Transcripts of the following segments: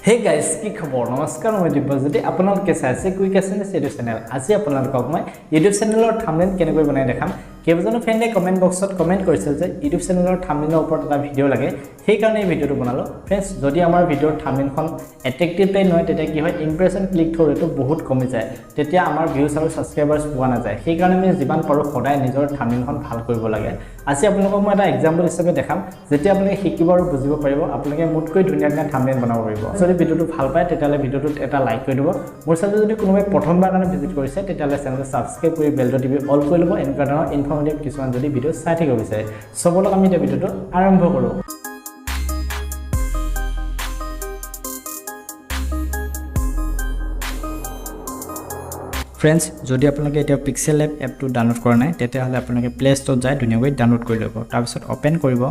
Hey guys, কি খবৰ নমস্কাৰ মই দিব্য যদি আপোনালোকে চাইছে কুইক Assamese YouTube চেনেল আজি আপোনালোকক মই YouTube চেনেলৰ থাম্বনেল কেনেকৈ বনাই দেখাম কেৱজনো ফ্ৰেণ্ডে কমেন্ট বক্সত কমেন্ট কৰিছিল যে YouTube চেনেলৰ থাম্বনেলৰ ওপৰত এটা ভিডিও লাগে সেই কাৰণে এই ভিডিওটো বনালো फ्रेंड्स যদি আমাৰ ভিডিওৰ থাম্বনেলখন এট্ৰেক্টিভ টাই নহয় তেতিয়া কি হয় ইমপ্ৰেছন ক্লিক থ্ৰু ৰেটটো বহুত কমি যায় তেতিয়া আমাৰ ভিউজ আৰু সাবস্ক্ৰাইবাৰ্ছ পোৱা নাযায় সেই কাৰণে আমি যিমান পাৰো সদায় নিজৰ থাম্বনেলখন ভাল কৰিব লাগে আজি আপোনালোকক মই এটা এক্সাম্পল হিচাপে দেখাম যেতিয়া আপোনালোকে শিকিব আৰু বুজিব পাৰিব আপোনালোকে মুটকৈ ধুনীয়া থাম্বনেল বনাব পাৰিব যদি ভিডিওটো ভাল পায় তেতিয়ালে ভিডিওটোত এটা লাইক কৰি দিব মোৰ চেনেল যদি কোনোবাই প্ৰথমবাৰ কাৰণে ভিজিট কৰিছে তেতিয়ালে চেনেলটো সাবস্ক্ৰাইব কৰি বেলটো টিপি অল কৰি ল'ব এনেকুৱা ধৰণৰ ইনফৰ্মেটিভ কিছুমান যদি ভিডিও চাই থাকিব বিচাৰে সবলক আমি এই ভিডিওটো আৰম্ভ কৰো फ्रेंड्स যদি আপোনালোকে এটা পিক্সেল এপ এপটো ডাউনলোড কৰা নাই তেতিয়া হলে আপোনালোকে প্লে ষ্টৰত যাই ধুনীয়াকৈ ডাউনলোড কৰি ল'ব তাৰ পিছত ওপেন কৰিব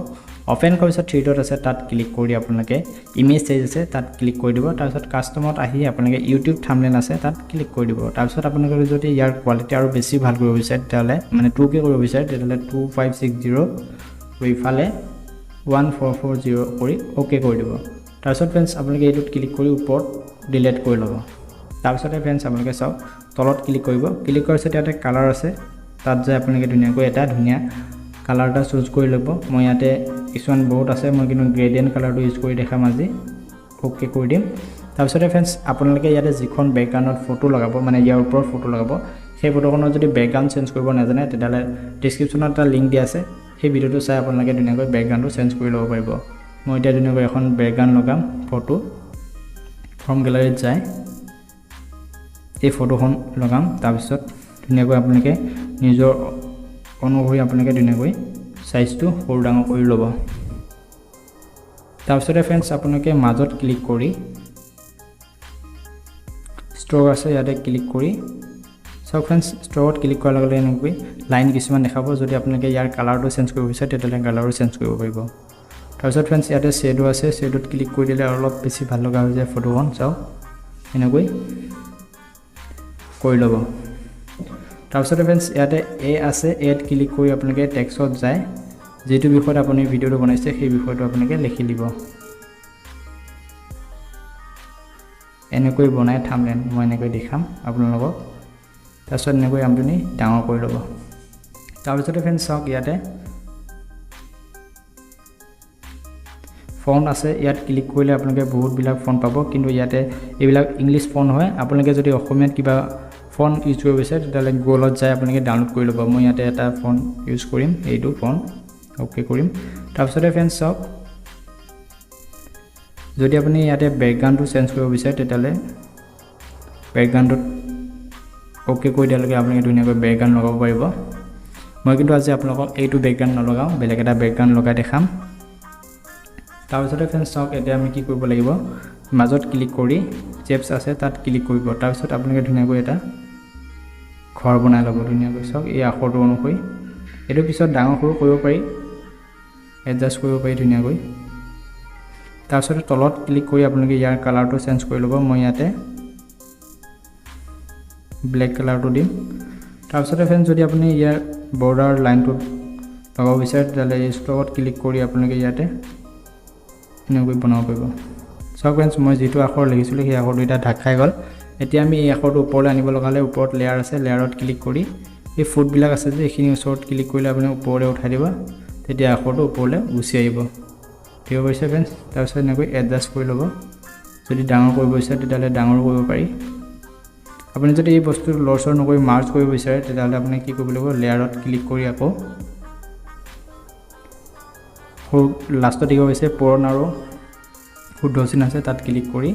ওপেন কৰাৰ পিছত থ্ৰী ডট আছে তাত ক্লিক কৰি আপোনালোকে ইমেজ সাইজ আছে তাত ক্লিক কৰি দিব তাৰ পিছত কাস্টমত আহি আপোনালোকে YouTube থাম্বনেল আছে তাত ক্লিক কৰি দিব তাৰ পিছত আপোনালোকে যদি ইয়াৰ কোৱালিটি আৰু বেছি ভাল কৰিব বিচাৰে তেতিয়ালে মানে 2K কৰিব বিচাৰে তেতিয়ালে 2560 ইফালে 1440 কৰি ওকে কৰি দিব তাৰ পিছত फ्रेंड्स আপোনালোকে এইটোত ক্লিক কৰি ওপৰত ডিলিট কৰি ল'ব তাৰ পিছত फ्रेंड्स আপোনালোকে চাওক তলত ক্লিক কৰিব ক্লিক কৰাৰ পিছত ইয়াতে কালাৰ আছে তাত যায় আপোনালোকে ধুনীয়াকৈ এটা ধুনীয়া কালাৰটা চুজ কৰি ল'ব মই ইয়াতে কিছুমান বহুত আছে মই কিন্তু গ্ৰেডিয়েন্ট কালাৰটো ইউজ কৰি দেখাম আজি ওকে কৰি দিম তাৰ পিছত फ्रेंड्स আপোনালোকে ইয়াতে যিখন ব্যাকগ্ৰাউণ্ডত ফটো লগাব মানে ইয়াৰ ওপৰত ফটো লগাব সেই ফটোখনৰ যদি ব্যাকগ্ৰাউণ্ড চেঞ্জ কৰিব নাজানে তেতিয়ালে ডেসক্ৰিপচনত এটা লিংক দিয়া আছে সেই ভিডিওটো চাই আপোনালোকে ধুনীয়াকৈ ব্যাকগ্ৰাউণ্ডটো চেঞ্জ কৰি ল'ব পাৰিব মই এতিয়া ধুনীয়াকৈ এখন ব্যাকগ্ৰাউণ্ড লগাম ফটো ফ্ৰম গ্যালাৰীত যায় এই ফটোখন লগাম তাৰ পিছত ধুনীয়াকৈ আপোনালোকে নিজৰ অনুসৰি আপোনালোকে ধুনীয়াকৈ সাইজটো সৰু ডাঙৰ কৰি ল'ব তাৰ পিছত फ्रेंड्स আপোনালোকে মাজত ক্লিক কৰি ষ্ট্ৰক আছে ইয়াতে ক্লিক কৰি সব फ्रेंड्स ষ্ট্ৰকত ক্লিক কৰাৰ লগে লগে এনেকৈ লাইন কিছুমান দেখাব যদি আপোনালোকে ইয়াৰ কালাৰটো চেঞ্জ কৰিব বিচাৰে তেতিয়ালে কালাৰটো চেঞ্জ কৰিব পাৰিব তাৰ পিছত फ्रेंड्स ইয়াতে শ্বেডো আছে শ্বেডোত ক্লিক কৰি দিলে অলপ বেছি ভাল লগা হৈ যায় ফটোখন চাও এনেকৈ কৰি ল'ব তাৰ পিছত फ्रेंड्स ইয়াতে এ আছে এড ক্লিক কৰি আপোনালোকে টেক্সটত যায় যেটো বিষয়ত আপুনি ভিডিওটো বনাইছে সেই বিষয়টো আপোনালোকে লিখি দিব এনেকৈ বনাই থাম্বনেল মই এনেকৈ দেখাম আপোনালোকক তাৰ পিছত এনেকৈ আপুনি ডাঙৰ কৰি ল'ব তাৰ পিছত फ्रेंड्स চাওক ইয়াতে ফন্ট আছে ইয়াত ক্লিক কৰিলে আপোনালোকে বহুত বিলাক ফন্ট পাব কিন্তু ইয়াতে এইবিলাক ইংলিশ ফন্ট হয় আপোনালোকে যদি অসমীয়াত কিবা ফন্ট ইউজ কৰিব বিচাৰে তেতিয়ালে গুগলত যায় আপোনালোকে ডাউনলোড কৰি ল'ব মই ইয়াতে এটা ফন্ট ইউজ কৰিম এইটো ফন্ট ওকে কৰিম তাৰ পিছত फ्रेंड्स চাওক যদি আপুনি ইয়াতে ব্যাকগ্ৰাউণ্ডটো চেঞ্জ কৰিব বিচাৰে তেতিয়ালে ব্যাকগ্ৰাউণ্ডত ওকে কৰি দিয়ালৈকে আপোনালোকে ধুনীয়াকৈ ব্যাকগ্ৰাউণ্ড লগাব পাৰিব মই কিন্তু আজি আপোনালোকক এইটো ব্যাকগ্ৰাউণ্ড নলগাও বেলেগ এটা ব্যাকগ্ৰাউণ্ড লগাই দেখাম তাৰ পিছত फ्रेंड्स চাওক এতিয়া আমি কি কৰিব লাগিব মাজত ক্লিক কৰি চেপছ আছে তাত ক্লিক কৰিব তাৰ পিছত আপোনালোকে ধুনীয়াকৈ এটা ঘৰ বনাই ল'ব ধুনীয়াকৈ চাওক এই আখৰটো অনুসৰি এটো পিছত ডাঙৰ সৰু কৰিব পাৰি এডজাস্ট কৰিব পাৰি ধুনীয়াকৈ তাৰ পিছত তলত ক্লিক কৰি আপোনালোকে ইয়াৰ কালাৰটো চেঞ্জ কৰি ল'ব মই ইয়াতে ব্ল্যাক কালাৰটো দিম তাৰ পিছত फ्रेंड्स যদি আপুনি ইয়াৰ বৰ্ডাৰ লাইনটো লগাব বিচাৰে তেতিয়ালে এই ষ্ট্ৰকত ক্লিক কৰি আপোনালোকে ইয়াতে এনেকৈ বনাব পাৰিব সব फ्रेंड्स মই যেটো আখৰ লিখিছিলো সেই আখৰটো এটা ঢাক খাই গল এতিয়া আমি এই আখৰটো ওপৰলৈ আনিব লগালে ওপৰত লেয়াৰ আছে লেয়াৰত ক্লিক কৰি এই ফুট বিলাক আছে যে এখিনি ওচৰত ক্লিক কৰিলে আপুনি ওপৰলৈ উঠাই দিব তেতিয়া আখৰটো ওপৰলৈ গুচি আহিব ঠিক আছে फ्रेंड्स তাৰ পিছত এনেকৈ এডজাস্ট কৰি ল'ব যদি ডাঙৰ কৰিব বিচাৰে তেতিয়ালে ডাঙৰ কৰিব পাৰি আপুনি যদি এই বস্তুটো লৰচৰ নকৰি মাৰ্জ কৰিব বিচাৰে তেতিয়ালে আপুনি কি কৰিব লাগিব লেয়াৰত ক্লিক কৰি আকৌ লাষ্টত দিব হৈছে পূৰণ আৰু শুদ্ধ চিন আছে তাত ক্লিক কৰি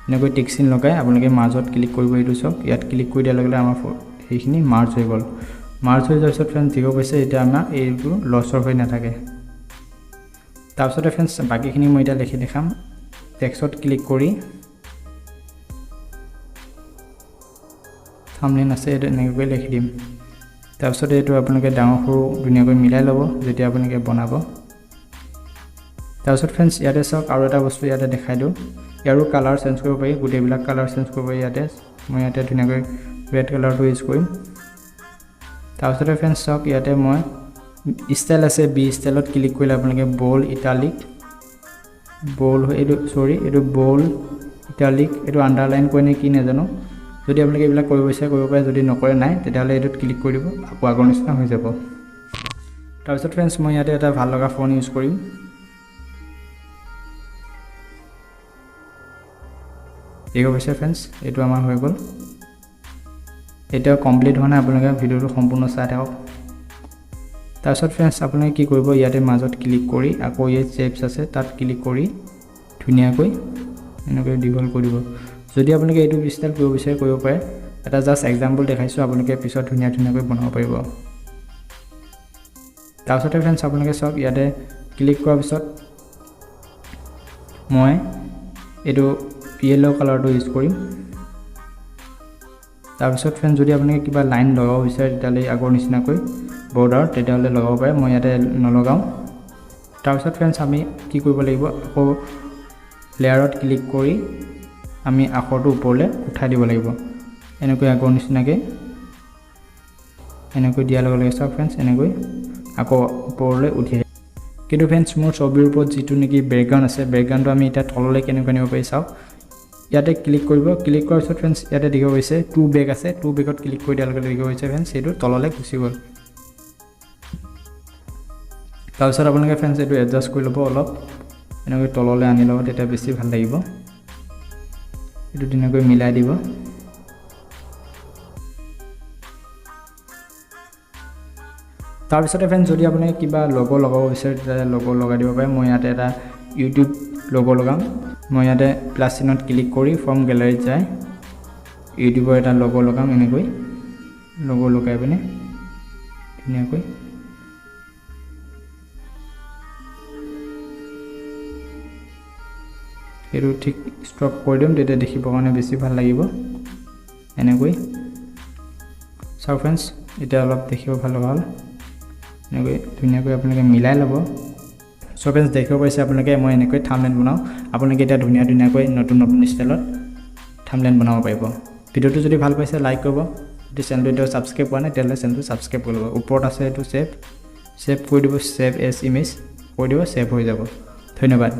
এনেকৈ টিক চিন লগাই আপোনালোকে মাজত ক্লিক কৰিব এইটো চাওক ইয়াত ক্লিক কৰি দিয়াৰ লগে লগে আমাৰ সেইখিনি মাৰ্জ হৈ গ'ল মাৰ্জ হৈ যোৱাৰ পিছত फ्रेंड्स ঠিক হৈছে এতিয়া আমাৰ এইটো লছৰ হৈ নাথাকে তাৰ পিছত फ्रेंड्स বাকিখিনি মই এটা লিখি দেখাম টেক্সটত ক্লিক কৰি থাম্বনেল আছে এটা এনেকৈ লিখি দিম তাৰ পিছত এইটো আপোনালোকে ডাঙৰ সৰু ধুনীয়াকৈ মিলাই ল'ব যেতিয়া আপোনালোকে বনাব তাৰ পিছত फ्रेंड्स ইয়াতে চাওক আৰু এটা বস্তু ইয়াতে দেখাই দিও ইয়াৰো কালাৰ চেঞ্জ কৰিব পাৰি গুটেবিলাক কালাৰ চেঞ্জ কৰিব পাৰি ইয়াতে মই ইয়াতে ধুনীয়াকৈ ৰেড কালাৰটো ইউজ কৰিম তাৰ পিছত फ्रेंड्स চাওক ইয়াতে মই স্টাইল আছে বি স্টাইলত ক্লিক কৰিলে আপোনালোকে bold italic bold edu sorry edu bold italic এইটো আন্ডাৰলাইন কয় নে কি নাজানো যদি আপোনালোকে এইবিলাক কৰিব বিচাৰে কৰিব পাৰে যদি নকৰে নাই তেতিয়াহ'লে এইটোত ক্লিক কৰি দিব আকৌ আগৰ নিচিনা হৈ যাব তাৰপিছত ফ্ৰেণ্ডছ মই ইয়াতে এটা ভাল লগা ফোন ইউজ কৰিম ঠিক আছে ফ্ৰেণ্ডছ এইটো আমাৰ হৈ গ'ল এতিয়া কমপ্লিট হোৱা নাই আপোনালোকে ভিডিঅ'টো সম্পূৰ্ণ চাই থাকক তাৰপিছত ফ্ৰেণ্ডছ আপোনালোকে কি কৰিব ইয়াতে মাজত ক্লিক কৰি আকৌ এই শেপছ আছে তাত ক্লিক কৰি ধুনীয়াকৈ এনেকৈ দীঘল কৰি দিব যদি আপোনালোকে এইটো ষ্টাইল কৰিব বিচাৰে কৰিব পাৰে এটা জাষ্ট এক্সাম্পল দেখাইছোঁ আপোনালোকে পিছত ধুনীয়াকৈ বনাব পাৰিব তাৰপিছতে ফ্ৰেণ্ডছ আপোনালোকে চাওক ইয়াতে ক্লিক কৰাৰ পিছত মই এইটো য়েলো কালাৰটো ইউজ কৰিম তাৰপিছত ফ্ৰেণ্ডছ যদি আপোনালোকে কিবা লাইন লগাব বিচাৰে তেতিয়াহ'লে আগৰ নিচিনাকৈ বৰ্ডাৰ তেতিয়াহ'লে লগাব পাৰে মই ইয়াতে নলগাওঁ তাৰপিছত ফ্ৰেণ্ডছ আমি কি কৰিব লাগিব আকৌ লেয়াৰত ক্লিক কৰি আমি আখৰটো ওপৰলৈ উঠাই দিব লাগিব এনেকৈ আগৰ নিচিনাকৈ এনেকৈ দিয়াৰ লগে লগে চাওক ফ্ৰেণ্ডছ এনেকৈ আকৌ ওপৰলৈ উঠি আহে কিন্তু ফ্ৰেণ্ডছ মোৰ ছবিৰ ওপৰত যিটো নেকি বেকগ্ৰাউণ্ড আছে বেকগ্ৰাউণ্ডটো আমি এতিয়া তললৈ কেনেকৈ নিব পাৰি চাওক ইয়াতে ক্লিক কৰিব ক্লিক কৰাৰ পিছত ফ্ৰেণ্ডছ ইয়াতে দেখিব গৈছে 2 বেক আছে 2 বেকত ক্লিক কৰি দিয়াৰ লগে লগে দেখিব গৈছে ফ্ৰেণ্ডছ সেইটো তললৈ গুচি গ'ল তাৰপিছত আপোনালোকে ফ্ৰেণ্ডছ এইটো এডজাষ্ট কৰি ল'ব অলপ এনেকৈ তললৈ আনি ল'ব তেতিয়া বেছি ভাল লাগিব এইটো ধুনীয়াকৈ মিলাই দিব তাৰপিছতে ফ্ৰেণ্ডছ যদি আপুনি কিবা লগো লগাব বিচাৰে তেতিয়া লগো লগাই দিব পাৰে মই ইয়াতে এটা ইউটিউব লগো লগাম মই ইয়াতে প্লাছ চিনত ক্লিক কৰি ফ্ৰম গেলাৰীত যায় ইউটিউবৰ এটা লগো লগাম এনেকৈ লগো লগাই পিনে ধুনীয়াকৈ এইটো ঠিক ষ্টপ কৰি দিম তেতিয়া দেখিবৰ কাৰণে বেছি ভাল লাগিব এনেকৈ চাওক ফ্ৰেণ্ডছ এতিয়া অলপ দেখিব ভাল হ'ল এনেকৈ ধুনীয়াকৈ আপোনালোকে মিলাই ল'ব চ' ফ্ৰেণ্ডছ দেখিব পাইছে আপোনালোকে মই এনেকৈ থাম্বনেইল বনাওঁ আপোনালোকে এতিয়া ধুনীয়াকৈ নতুন ষ্টাইলত থাম্বনেইল বনাব পাৰিব ভিডিঅ'টো যদি ভাল পাইছে লাইক কৰিব যদি চেনেলটো এতিয়াও ছাবস্ক্ৰাইব কৰা নাই তেতিয়াহ'লে চেনেলটো ছাবস্ক্ৰাইব কৰি ল'ব ওপৰত আছে এইটো ছেভ কৰি দিব ছেভ এজ ইমেজ কৰি দিব ছেভ হৈ যাব ধন্যবাদ